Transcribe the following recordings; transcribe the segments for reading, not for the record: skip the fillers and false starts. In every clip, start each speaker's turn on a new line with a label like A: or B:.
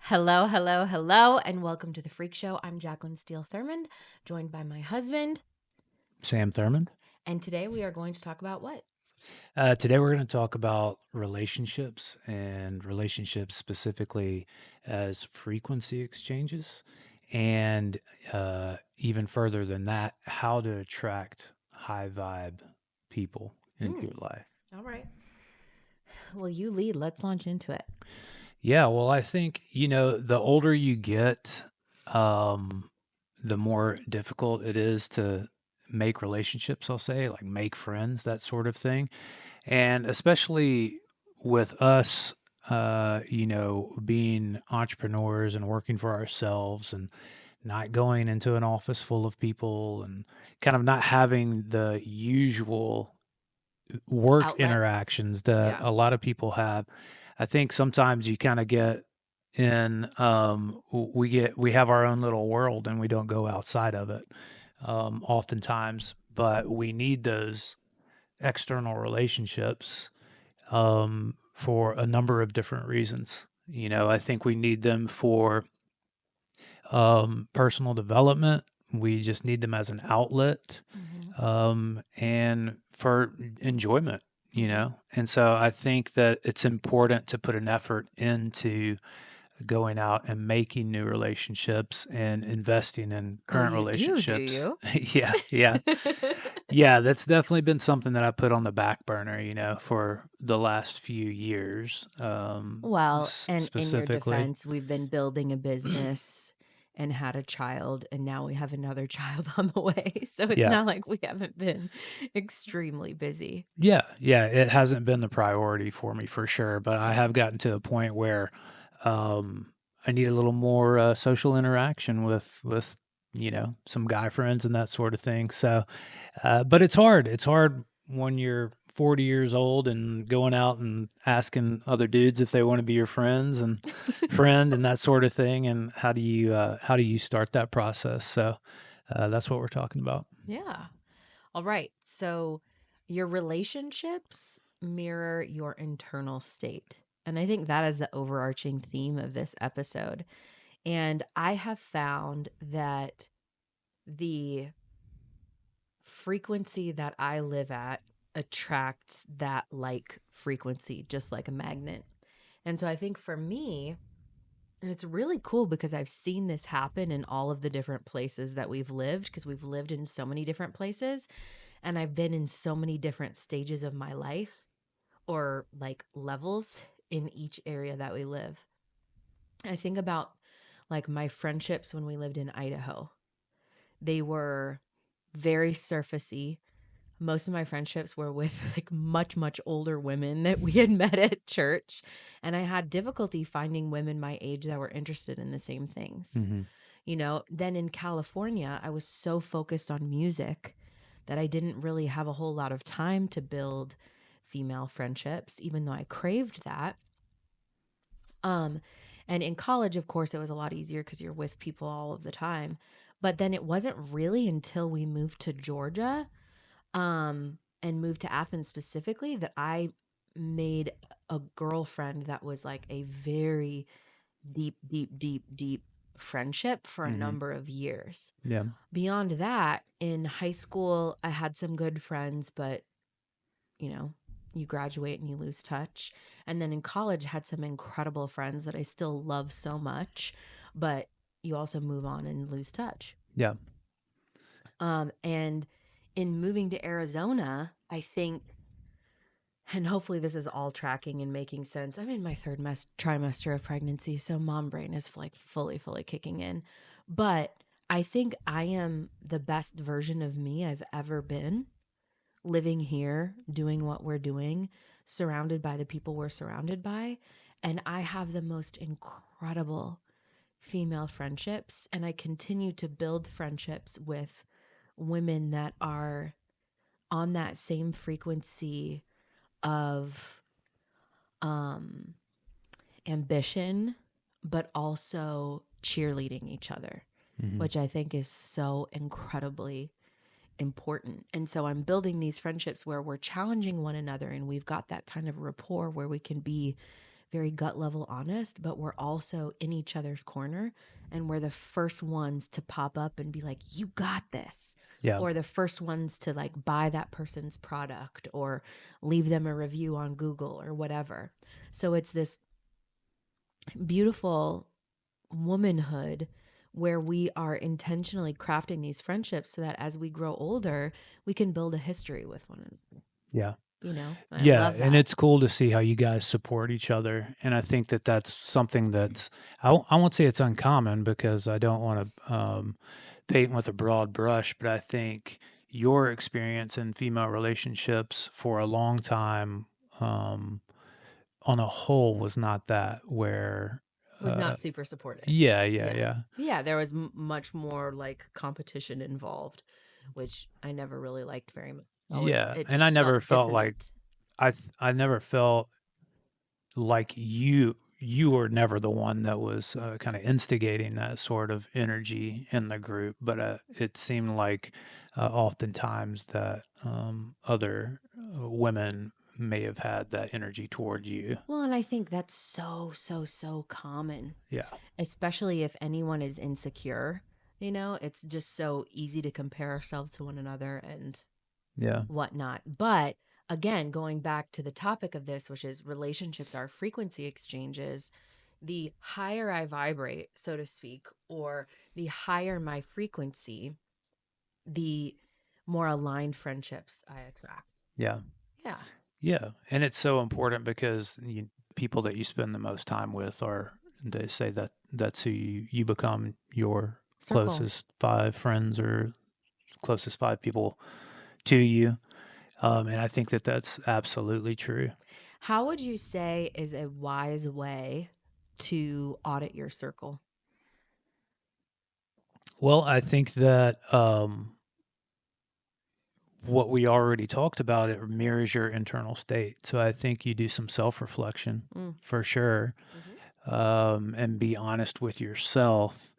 A: Hello, hello, hello, and welcome to the Freak Show. I'm Jaclyn Steele Thurmond, joined by my husband,
B: Sam Thurmond.
A: and today we are going to talk about what?
B: Today we're going to talk about relationships and relationships specifically as frequency exchanges, and even further than that, how to attract high vibe people into your life.
A: All right. Well, you lead. Let's launch into it.
B: Yeah, well, I think, the older you get, um, the more difficult it is to make relationships, I'll say, like make friends, that sort of thing. And especially with us, being entrepreneurs and working for ourselves and not going into an office full of people and kind of not having the usual work
A: Outlets.
B: interactions that
A: Yeah.
B: a lot of people have. I think sometimes you kind of get in, we have our own little world and we don't go outside of it, oftentimes, but we need those external relationships, for a number of different reasons. I think we need them for personal development. We just need them as an outlet,
A: Mm-hmm.
B: and for enjoyment.
A: Mm-hmm.
B: And so I think that it's important to put an effort into going out and making new relationships and investing in
A: Oh,
B: current
A: you do
B: relationships.
A: you?
B: Yeah, yeah. Yeah, that's definitely been something that I put on the back burner, for the last few years,
A: Well, and in your
B: specifically.
A: defense, we've been building a business and had a child, and now we have another child on the way. So it's
B: Yeah.
A: not like we haven't been extremely busy.
B: Yeah, yeah, it hasn't been the priority for me for sure, but I have gotten to a point where, I need a little more, social interaction with, some guy friends and that sort of thing. So, but it's hard. It's hard when you're 40 years old and going out and asking other dudes if they want to be your friends and friend and that sort of thing. And how do you start that process? So, that's what we're talking about.
A: Yeah. All right. So your relationships mirror your internal state. And I think that is the overarching theme of this episode. And I have found that the frequency that I live at attracts that like frequency, just like a magnet. And so I think for me, and it's really cool because I've seen this happen in all of the different places that we've lived, because we've lived in so many different places and I've been in so many different stages of my life or like levels in each area that we live. I think about like my friendships when we lived in Idaho. They were very surfacey. Most of my friendships were with like much older women that we had met at church, and I had difficulty finding women my age that were interested in the same things.
B: Hmm.
A: Then in California, I was so focused on music that I didn't really have a whole lot of time to build female friendships, even though I craved that. Um, and in college, of course, it was a lot easier because you're with people all of the time. But then it wasn't really until we moved to Georgia, and moved to Athens specifically, that I made a girlfriend that was like a very deep friendship for a
B: Hmm.
A: number of years.
B: Yeah.
A: Beyond that, in high school, I had some good friends, but you know, you graduate and you lose touch. And then in college, had some incredible friends that I still love so much, but you also move on and lose touch.
B: Yeah.
A: And in moving to Arizona, I think, and hopefully this is all tracking and making sense. I'm in my third trimester of pregnancy, so mom brain is like fully kicking in. But I think I am the best version of me I've ever been, living here, doing what we're doing, surrounded by the people we're surrounded by. And I have the most incredible female friendships. And I continue to build friendships with women that are on that same frequency of um, ambition, but also cheerleading each other,
B: Hmm.
A: which I think is so incredibly important. And so I'm building these friendships where we're challenging one another and we've got that kind of rapport where we can be very gut level honest, but we're also in each other's corner, and we're the first ones to pop up and be like, you got this.
B: Yeah.
A: Or the first ones to like buy that person's product or leave them a review on Google or whatever. So it's this beautiful womanhood where we are intentionally crafting these friendships so that as we grow older, we can build a history with one another.
B: Yeah.
A: You know, and I
B: Yeah,
A: love
B: and
A: that.
B: it's cool to see how you guys support each other, and I think that that's something that's I won't say it's uncommon because I don't want to paint with a broad brush, but I think your experience in female relationships for a long time, um, on a whole, was not that where.
A: Was not super supportive.
B: Yeah, yeah,
A: Yeah.
B: yeah,
A: Yeah, there was much more like competition involved, which I never really liked very much. Always
B: yeah,
A: it
B: and I never
A: felt
B: felt like
A: dissonant.
B: I never felt like you were never the one that was kind of instigating that sort of energy in the group, but it seemed like oftentimes that other women may have had that energy towards you.
A: Well, and I think that's so common,
B: Yeah,
A: especially if anyone is insecure. You know, it's just so easy to compare ourselves to one another and
B: yeah,
A: whatnot. But again, going back to the topic of this, which is relationships are frequency exchanges, the higher I vibrate, so to speak, or the higher my frequency, the more aligned friendships I attract.
B: yeah,
A: Yeah.
B: yeah. And it's so important because people that you spend the most time with are, they say that that's who you become your
A: Circle.
B: closest five friends or closest five people to you. And I think that that's absolutely true.
A: How would you say is a wise way to audit your circle?
B: Well, I think that what we already talked about, it mirrors your internal state. So I think you do some self reflection
A: Mm.
B: for sure,
A: Mm-hmm.
B: and be honest with yourself.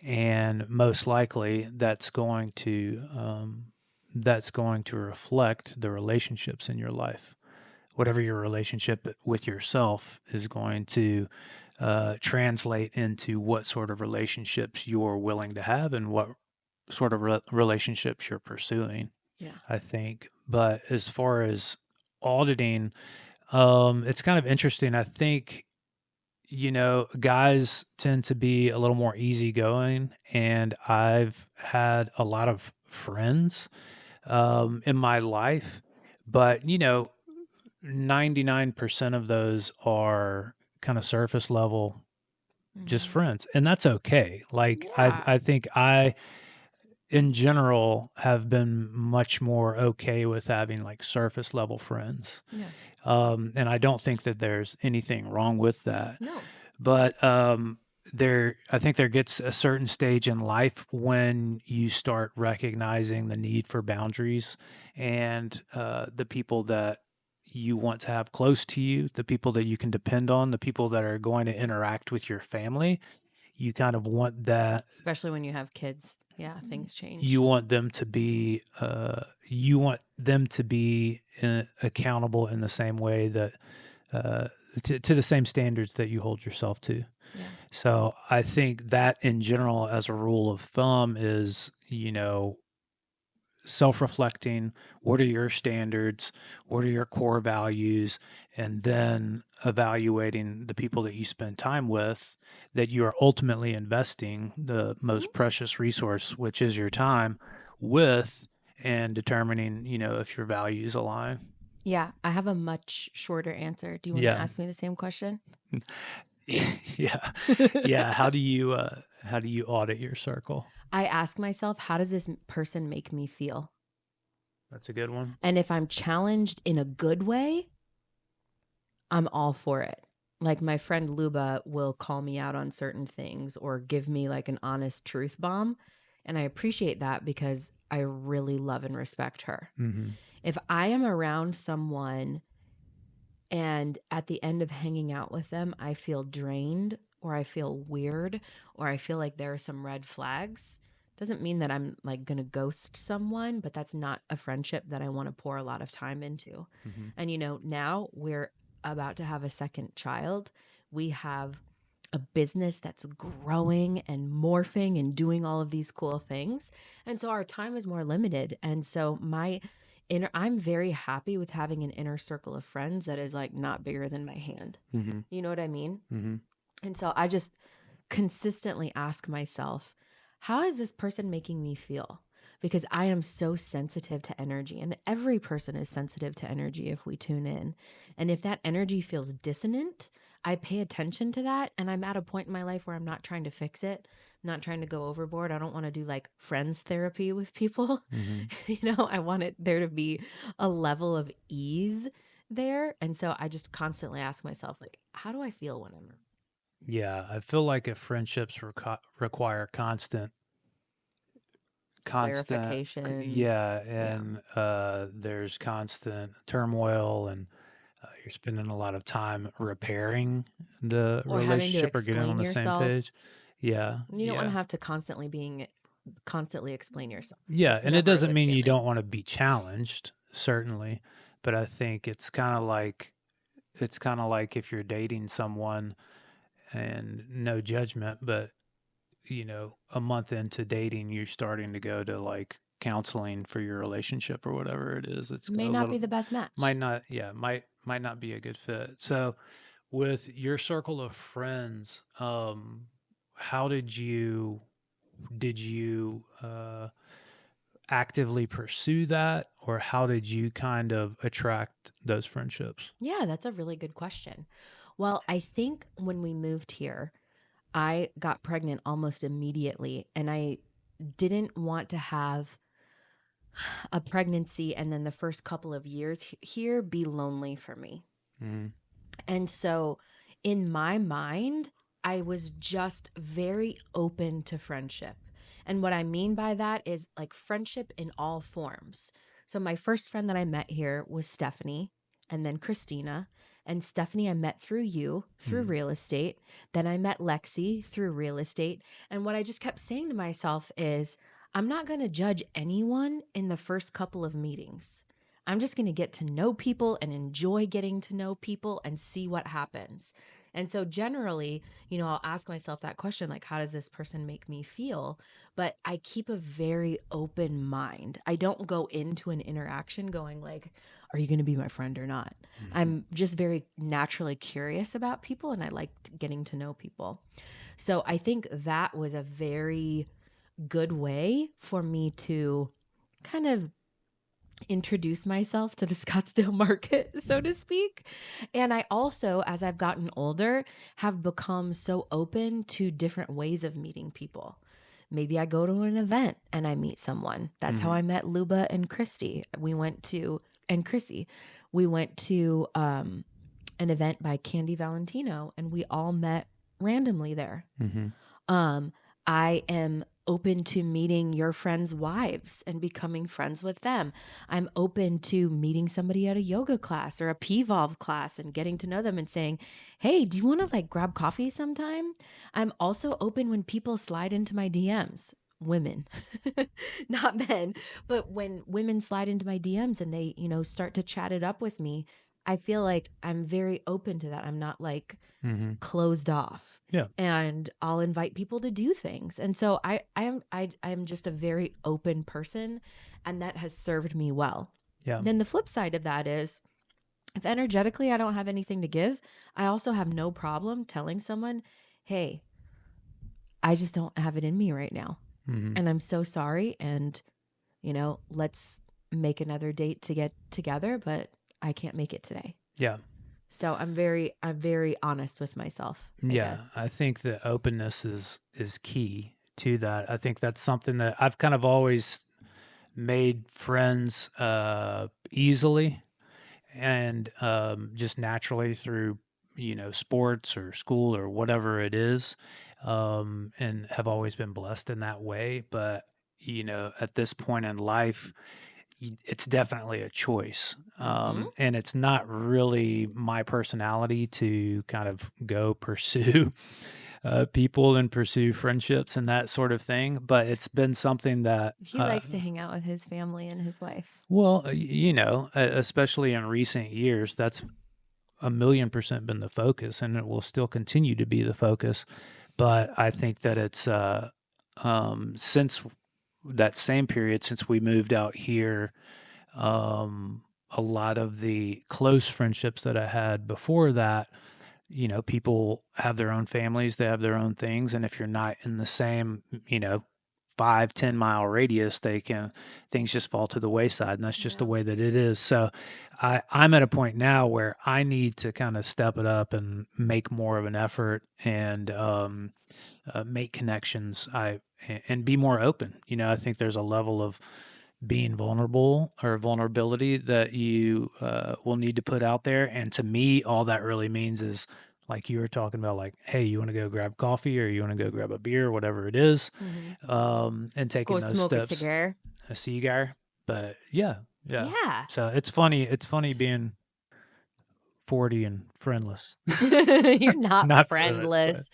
B: And most likely, that's going to reflect the relationships in your life. Whatever your relationship with yourself is going to translate into what sort of relationships you're willing to have and what sort of relationships you're pursuing,
A: Yeah.
B: I think. But as far as auditing, it's kind of interesting. I think, guys tend to be a little more easygoing, and I've had a lot of friends in my life, but 99% of those are kind of surface level, just
A: Mm-hmm.
B: friends, and that's okay. Like
A: Yeah.
B: I think I in general have been much more okay with having like surface level friends.
A: Yeah.
B: And I don't think that there's anything wrong with that.
A: No.
B: But I think there gets a certain stage in life when you start recognizing the need for boundaries, and the people that you want to have close to you, the people that you can depend on, the people that are going to interact with your family, you kind of want that.
A: Especially when you have kids. Yeah, things
B: You
A: change.
B: want them to be accountable in the same way that uh, to the same standards that you hold yourself to.
A: Yeah.
B: So I think that in general, as a rule of thumb, is self-reflecting. What are your standards? What are your core values? And then evaluating the people that you spend time with, that you are ultimately investing the
A: Mhm.
B: most precious resource, which is your time, with, and determining, if your values align.
A: Yeah, I have a much shorter answer. Do you want to
B: Yeah.
A: ask me the same question?
B: Yeah. Yeah. How do you audit your circle?
A: I ask myself, how does this person make me feel?
B: That's a good one.
A: And if I'm challenged in a good way, I'm all for it. Like my friend Luba will call me out on certain things or give me like an honest truth bomb. And I appreciate that because I really love and respect her.
B: Mm-hmm.
A: If I am around someone and at the end of hanging out with them, I feel drained or I feel weird or I feel like there are some red flags, doesn't mean that I'm like going to ghost someone, but that's not a friendship that I want to pour a lot of time into.
B: Mm-hmm.
A: And now we're about to have a second child. We have a business that's growing and morphing and doing all of these cool things. And so our time is more limited. And so I'm very happy with having an inner circle of friends that is like not bigger than my hand.
B: Mm-hmm.
A: You know what I mean?
B: Mm-hmm.
A: And so I just consistently ask myself, how is this person making me feel? Because I am so sensitive to energy, and every person is sensitive to energy if we tune in. And if that energy feels dissonant, I pay attention to that. And I'm at a point in my life where I'm not trying to fix it, I'm not trying to go overboard. I don't want to do like friends therapy with people.
B: Mm-hmm.
A: I want there to be a level of ease there. And so I just constantly ask myself, like, how do I feel when I'm
B: Yeah, I feel like if friendships require constant,
A: clarification?
B: yeah,
A: Yeah.
B: and there's constant turmoil, and you're spending a lot of time repairing the
A: Or having to
B: relationship or getting on
A: explain
B: the same page.
A: yourself.
B: Yeah,
A: You don't want to
B: yeah,
A: have to constantly explain yourself.
B: yeah,
A: It's
B: and it
A: never a
B: doesn't
A: good
B: mean you
A: feeling.
B: don't want to be challenged, certainly, but I think it's kind of like if you're dating someone, and no judgment, but a month into dating, you're starting to go to like counseling for your relationship or whatever it is. It's a
A: May not
B: little
A: be the best match.
B: might not, yeah, might not be a good fit. So, with your circle of friends, how did you actively pursue that, or how did you kind of attract those friendships?
A: Yeah, that's a really good question. Well, I think when we moved here, I got pregnant almost immediately, and I didn't want to have a pregnancy and then the first couple of years here be lonely for me.
B: Mm-hmm.
A: And so in my mind, I was just very open to friendship. And what I mean by that is like friendship in all forms. So my first friend that I met here was Stephanie, and then Christina. And Stephanie I met through you, through
B: Mm-hmm.
A: real estate. Then I met Lexi through real estate. And what I just kept saying to myself is, I'm not going to judge anyone in the first couple of meetings. I'm just going to get to know people and enjoy getting to know people and see what happens. And so generally, I'll ask myself that question, like, how does this person make me feel? But I keep a very open mind. I don't go into an interaction going like, are you going to be my friend or not?
B: Mm-hmm.
A: I'm just very naturally curious about people, and I like getting to know people. So I think that was a very good way for me to kind of introduce myself to the Scottsdale market, so to speak. And I also, as I've gotten older, have become so open to different ways of meeting people. Maybe I go to an event and I meet someone. That's how
B: Mm-hmm.
A: I met Luba and Chrissy. We went to an event by Candy Valentino, and we all met randomly there.
B: Mm-hmm.
A: Um, I am open to meeting your friends' wives and becoming friends with them. I'm open to meeting somebody at a yoga class or a PVOLV class and getting to know them and saying, hey, do you want to like grab coffee sometime? I'm also open when people slide into my DMs. Women, not men, but when women slide into my DMs and they, start to chat it up with me, I feel like I'm very open to that. I'm not like
B: Mm-hmm.
A: closed off,
B: Yeah.
A: and I'll invite people to do things. And so I am just a very open person, and that has served me well.
B: Yeah.
A: Then the flip side of that is, if energetically I don't have anything to give, I also have no problem telling someone, "Hey, I just don't have it in me right now.
B: Mm-hmm.
A: And I'm so sorry, and let's make another date to get together, but I can't make it today."
B: Yeah.
A: So I'm very honest with myself, I
B: Yeah,
A: guess.
B: I think that openness is key to that. I think that's something that I've kind of always made friends easily, and just naturally through sports or school or whatever it is, and have always been blessed in that way. But at this point in life, it's definitely a choice.
A: Mhm.
B: And it's not really my personality to kind of go pursue people and pursue friendships and that sort of thing. But it's been something that,
A: He likes to hang out with his family and his wife.
B: well, especially in recent years, 1,000,000% been the focus, and it will still continue to be the focus. But I think that it's since that same period, since we moved out here, a lot of the close friendships that I had before that, people have their own families, they have their own things, and if you're not in the same, 5-10 mile radius, things just fall to the wayside, and that's just the
A: Yeah.
B: way that it is. So I'm at a point now where I need to kind of step it up and make more of an effort and make connections. And be more open. I think there's a level of being vulnerable or vulnerability that you will need to put out there. And to me, all that really means is like you were talking about, like, hey, you want to go grab coffee or you want to go grab a beer, whatever it is,
A: Mm-hmm.
B: and
A: Go
B: taking those
A: smoke a
B: steps.
A: cigar.
B: A cigar, but yeah, yeah.
A: Yeah.
B: So it's funny. It's funny being 40 and friendless.
A: You're not
B: Not friendless, but
A: friendless.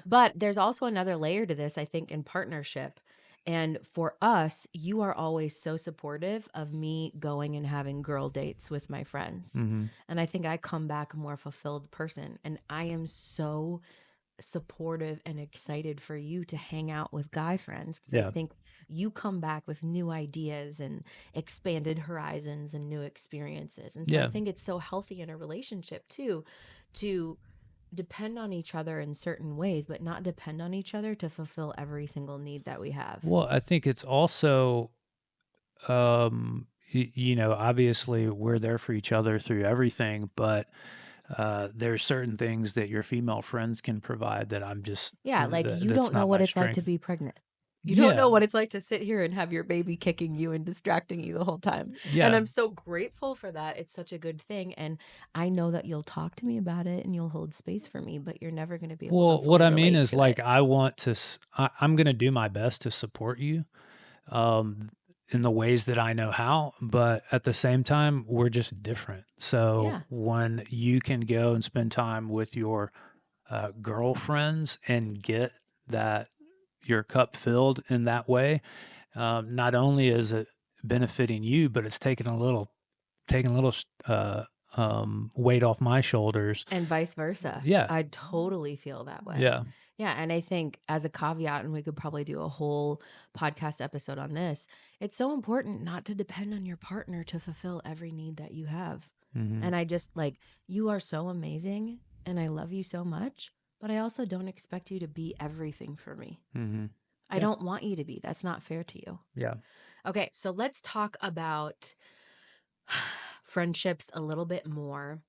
A: But there's also another layer to this, I think, in partnership. And for us, you are always so supportive of me going and having girl dates with my friends.
B: mm-hmm.
A: And I think I come back a more fulfilled person. And I am so supportive and excited for you to hang out with guy friends because I
B: Yeah,
A: think you come back with new ideas and expanded horizons and new experiences. And so I
B: yeah.
A: think it's so healthy in a relationship too to depend on each other in certain ways, but not depend on each other to fulfill every single need that we have.
B: Well, I think it's also, obviously we're there for each other through everything, but there's certain things that your female friends can provide that I'm just
A: Yeah, like you
B: that's
A: don't know
B: not
A: what
B: my
A: it's like to
B: strength.
A: be pregnant. You don't
B: Yeah,
A: know what it's like to sit here and have your baby kicking you and distracting you the whole time. And
B: yeah.
A: I'm so grateful for that. It's such a good thing. And I know that you'll talk to me about it and you'll hold space for me, but you're never going to be able to
B: Well, what
A: fully
B: I mean
A: relate
B: is
A: to
B: like
A: it.
B: I want to. I'm going to do my best to support you, um, in the ways that I know how. But at the same time, we're just different. So
A: Yeah.
B: when you can go and spend time with your girlfriends and get that your cup filled in that way, not only is it benefiting you, but it's taking a little weight off my shoulders.
A: And vice versa.
B: Yeah,
A: I totally feel that way.
B: yeah,
A: Yeah. And I think as a caveat, and we could probably do a whole podcast episode on this, it's so important not to depend on your partner to fulfill every need that you have.
B: hmm
A: And I just like, you are so amazing and I love you so much, but I also don't expect you to be everything for me.
B: hmm
A: I
B: yeah,
A: don't want you to be. That's not fair to you.
B: yeah.
A: Okay. So let's talk about friendships a little bit more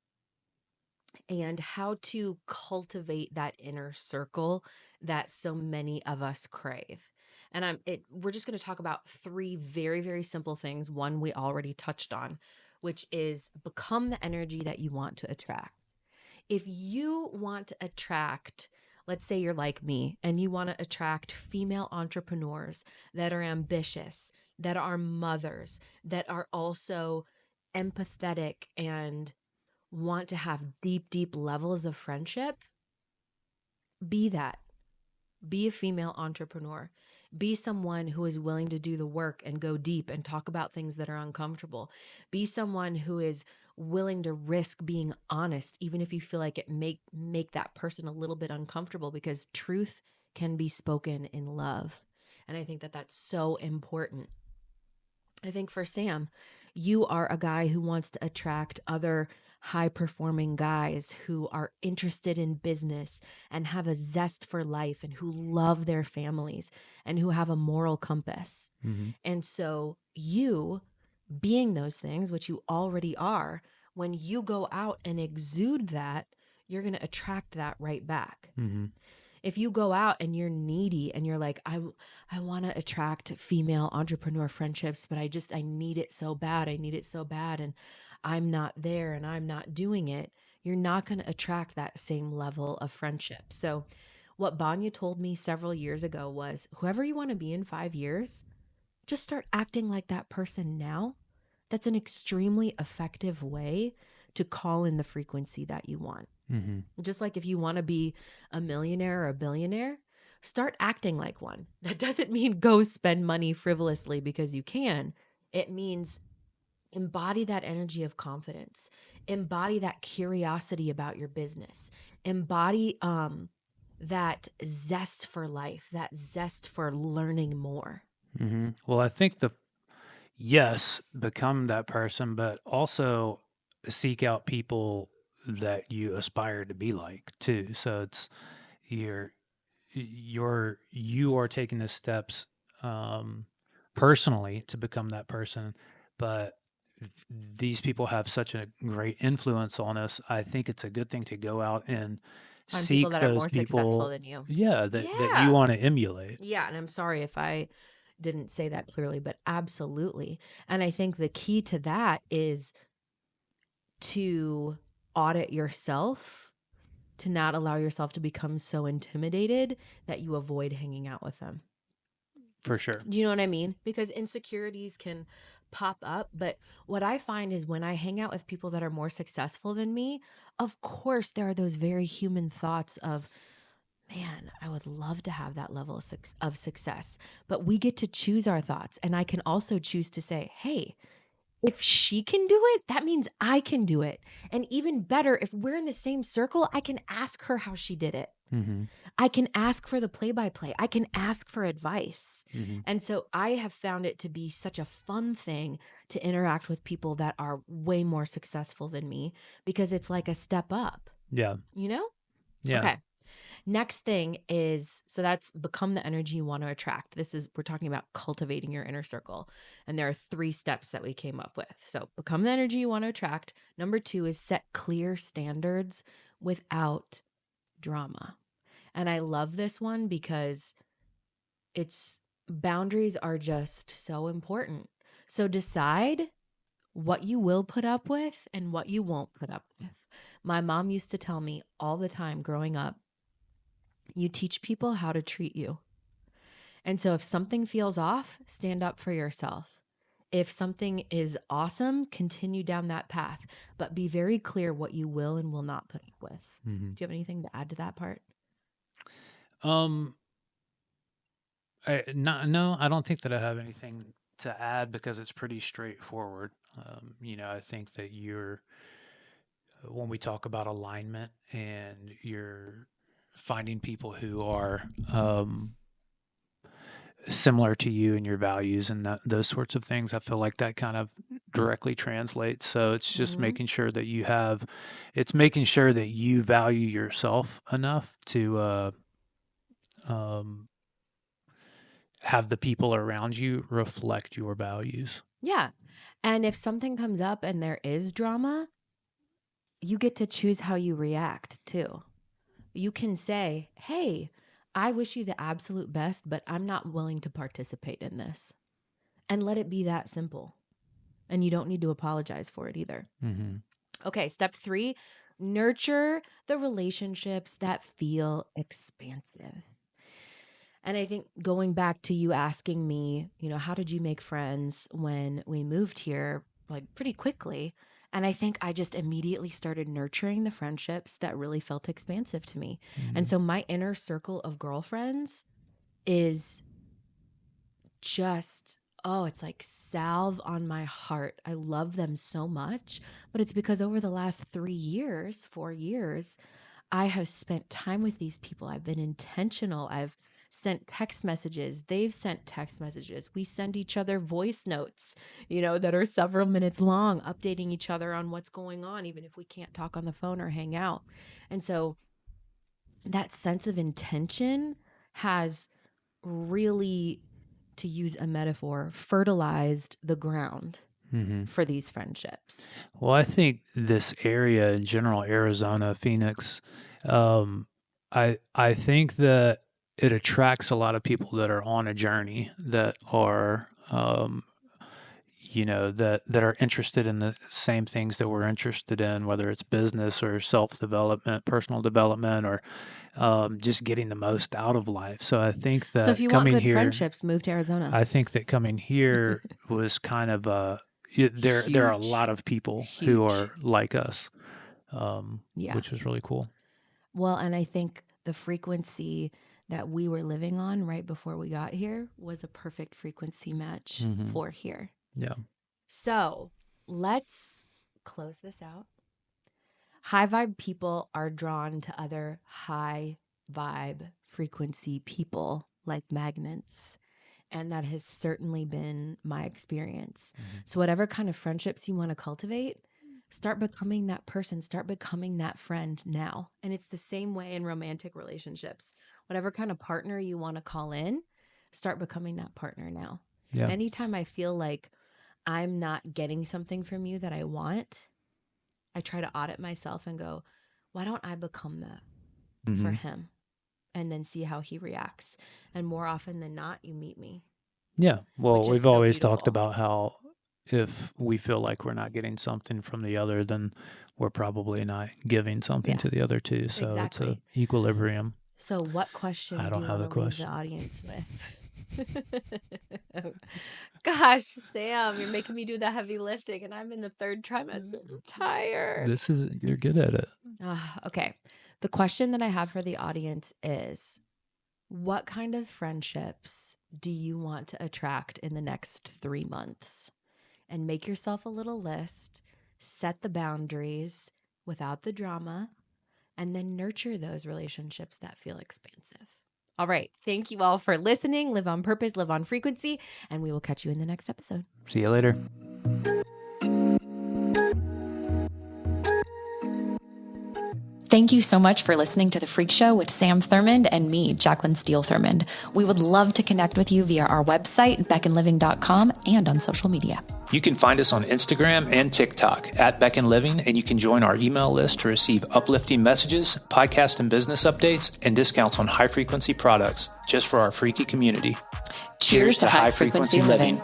A: and how to cultivate that inner circle that so many of us crave. And we're just going to talk about three very, very simple things. One we already touched on, which is become the energy that you want to attract. If you want to attract, let's say you're like me and you want to attract female entrepreneurs that are ambitious, that are mothers, that are also empathetic and want to have deep, deep levels of friendship, be that. Be a female entrepreneur. Be someone who is willing to do the work and go deep and talk about things that are uncomfortable. Be someone who is willing to risk being honest, even if you feel like it make that person a little bit uncomfortable, because truth can be spoken in love. And I think that that's so important. I think for Sam, you are a guy who wants to attract other high performing guys who are interested in business and have a zest for life and who love their families and who have a moral compass.
B: hmm
A: And so, you being those things, which you already are, when you go out and exude that, you're going to attract that right back.
B: hmm
A: If you go out and you're needy and you're like, I want to attract female entrepreneur friendships, but I need it so bad. I need it so bad. And I'm not there and I'm not doing it. You're not going to attract that same level of friendship. So what Banya told me several years ago was whoever you want to be in 5 years, just start acting like that person now. That's an extremely effective way to call in the frequency that you want.
B: hmm
A: Just like if you want to be a millionaire or a billionaire, start acting like one. That doesn't mean go spend money frivolously because you can. It means embody that energy of confidence, embody that curiosity about your business, embody that zest for life, that zest for learning more.
B: Well, I think yes, become that person, but also seek out people that you aspire to be like too. So it's you're you are taking the steps um, personally to become that person, but these people have such a great influence on us. I think it's a good thing to go out and
A: Find people
B: seek
A: that are
B: those
A: more successful
B: people,
A: than you.
B: yeah, that you
A: Yeah.
B: want to emulate.
A: Yeah. And I'm sorry if I didn't say that clearly, but absolutely. And I think the key to that is to audit yourself, to not allow yourself to become so intimidated that you avoid hanging out with them.
B: For sure.
A: Do you know what I mean? Because insecurities can pop up. But what I find is when I hang out with people that are more successful than me, of course, there are those very human thoughts of, man, I would love to have that level of success. But we get to choose our thoughts. And I can also choose to say, hey, if she can do it, that means I can do it. And even better, if we're in the same circle, I can ask her how she did it.
B: Mm-hmm.
A: I can ask for the play by play. I can ask for advice.
B: Mm-hmm.
A: And so I have found it to be such a fun thing to interact with people that are way more successful than me because it's like a step up,
B: Yeah.
A: you know?
B: Yeah.
A: Okay. Next thing is, so that's become the energy you want to attract. We're talking about cultivating your inner circle. And there are 3 steps that we came up with. So become the energy you want to attract. Number 2 is set clear standards without drama. And I love this one because it's boundaries are just so important. So decide what you will put up with and what you won't put up with. My mom used to tell me all the time growing up, you teach people how to treat you. And so if something feels off, stand up for yourself. If something is awesome, continue down that path, but be very clear what you will and will not put up with.
B: Mm-hmm.
A: Do you have anything to add to that part?
B: Um, no, I don't think that I have anything to add because it's pretty straightforward. I think that when we talk about alignment and you're finding people who are similar to you and your values and those sorts of things, I feel like that kind of directly translates. So it's just
A: Mm-hmm.
B: it's making sure that you value yourself enough to um, have the people around you reflect your values.
A: Yeah. And if something comes up and there is drama, you get to choose how you react too. You can say, hey, I wish you the absolute best, but I'm not willing to participate in this. And let it be that simple. And you don't need to apologize for it either.
B: Mm-hmm.
A: Okay, step 3, nurture the relationships that feel expansive. And I think going back to you asking me, how did you make friends when we moved here, like pretty quickly? And I think I just immediately started nurturing the friendships that really felt expansive to me. And
B: Mm-hmm.
A: so my inner circle of girlfriends is just, oh, it's like salve on my heart. I love them so much. But it's because over the last 3 years, 4 years, I have spent time with these people. I've been intentional. I've sent text messages. They've sent text messages. We send each other voice notes, that are several minutes long, updating each other on what's going on, even if we can't talk on the phone or hang out. And so that sense of intention has really, to use a metaphor, fertilized the ground
B: Mm-hmm.
A: for these friendships.
B: Well, I think this area in general, Arizona, Phoenix, um, I think that it attracts a lot of people that are on a journey that are that are interested in the same things that we're interested in, whether it's business or self development, personal development, or just getting the most out of life. So I think
A: So if
B: that
A: you want
B: coming
A: good
B: here,
A: friendships, move to Arizona.
B: I think that coming here was kind of there are a
A: Huge.
B: lot of people who
A: Huge.
B: are like us,
A: Yeah.
B: which is really cool.
A: Well, and I think the frequency that we were living on right before we got here was a perfect frequency match
B: Hmm.
A: for here.
B: Yeah.
A: So let's close this out. High vibe people are drawn to other high vibe frequency people like magnets. And that has certainly been my experience. So whatever kind of friendships you want to cultivate, start becoming that person, start becoming that friend now. And it's the same way in romantic relationships. Whatever kind of partner you want to call in, start becoming that partner now.
B: Yeah.
A: And anytime I feel like I'm not getting something from you that I want, I try to audit myself and go, why don't I become that for him? And then see how he reacts. And more often than not, you meet me.
B: Yeah. Well, we've always talked
A: beautiful.
B: about how if we feel like we're not getting something from the other, then we're probably not giving something to the other too. So
A: Exactly.
B: it's a equilibrium.
A: So what question
B: I
A: do
B: don't
A: you
B: have
A: want
B: a
A: to leave the
B: question.
A: audience with? Gosh, Sam, you're making me do the heavy lifting and I'm in the 3rd trimester. I'm tired.
B: You're good at it.
A: Okay. The question that I have for the audience is, what kind of friendships do you want to attract in the next 3 months? And make yourself a little list, set the boundaries without the drama, and then nurture those relationships that feel expansive. All right. Thank you all for listening. Live on purpose, live on frequency, and we will catch you in the next episode.
B: See you later.
C: Thank you so much for listening to The Freq Show with Sam Thurmond and me, Jaclyn Steele Thurmond. We would love to connect with you via our website, beckonliving.com, and on social media.
B: You can find us on Instagram and TikTok at Beck and Living, and you can join our email list to receive uplifting messages, podcast and business updates, and discounts on high-frequency products just for our freaky community.
C: Cheers to high frequency living.